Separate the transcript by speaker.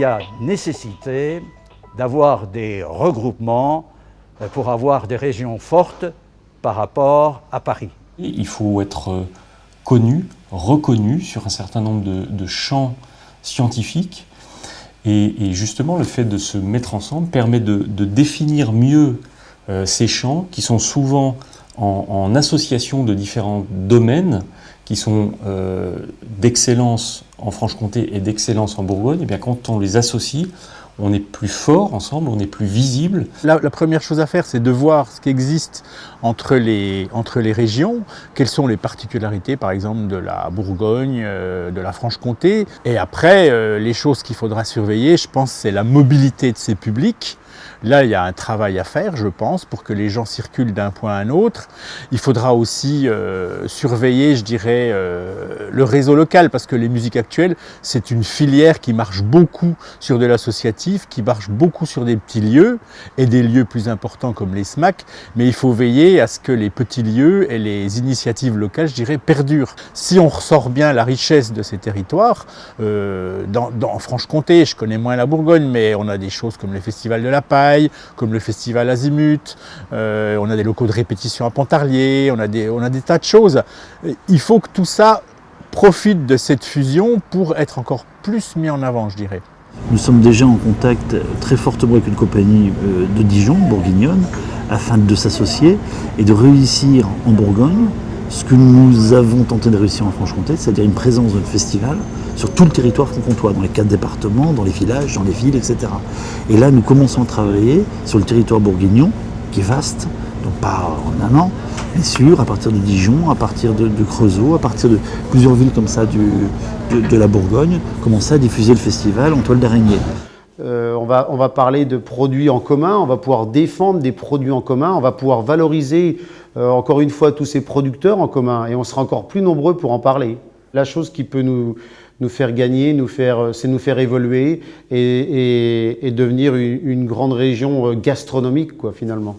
Speaker 1: y a nécessité d'avoir des regroupements pour avoir des régions fortes par rapport à Paris.
Speaker 2: Il faut être connu, reconnu sur un certain nombre de champs scientifiques. Et justement, le fait de se mettre ensemble permet de définir mieux ces champs qui sont souvent en association de différents domaines qui sont d'excellence en Franche-Comté et d'excellence en Bourgogne. Et bien, quand on les associe, on est plus fort ensemble, on est plus visible.
Speaker 3: La première chose à faire, c'est de voir ce qui existe entre les régions, quelles sont les particularités, par exemple, de la Bourgogne, de la Franche-Comté. Et après, les choses qu'il faudra surveiller, je pense, c'est la mobilité de ces publics. Là, il y a un travail à faire, je pense, pour que les gens circulent d'un point à un autre. Il faudra aussi surveiller, je dirais, le réseau local, parce que les musiques actuelles, c'est une filière qui marche beaucoup sur de l'associatif, qui marche beaucoup sur des petits lieux, et des lieux plus importants comme les SMAC, mais il faut veiller à ce que les petits lieux et les initiatives locales, je dirais, perdurent. Si on ressort bien la richesse de ces territoires, en Franche-Comté, je connais moins la Bourgogne, mais on a des choses comme les festivals de la Paille, comme le festival Azimut, on a des locaux de répétition à Pontarlier, on a des tas de choses. Il faut que tout ça profite de cette fusion pour être encore plus mis en avant, je dirais.
Speaker 4: Nous sommes déjà en contact très fortement avec une compagnie de Dijon, bourguignonne, afin de s'associer et de réussir en Bourgogne ce que nous avons tenté de réussir en Franche-Comté, c'est-à-dire une présence de festival sur tout le territoire franc-comtois, dans les 4 départements, dans les villages, dans les villes, etc. Et là, nous commençons à travailler sur le territoire bourguignon, qui est vaste, donc pas en un an, mais sûr, à partir de Dijon, à partir de Creusot, à partir de plusieurs villes comme ça de la Bourgogne, commencer à diffuser le festival en toile d'araignée.
Speaker 5: On va parler de produits en commun, on va pouvoir défendre des produits en commun, on va pouvoir valoriser encore une fois tous ces producteurs en commun et on sera encore plus nombreux pour en parler. La chose qui peut nous faire gagner, c'est nous faire évoluer et devenir une grande région gastronomique, quoi, finalement.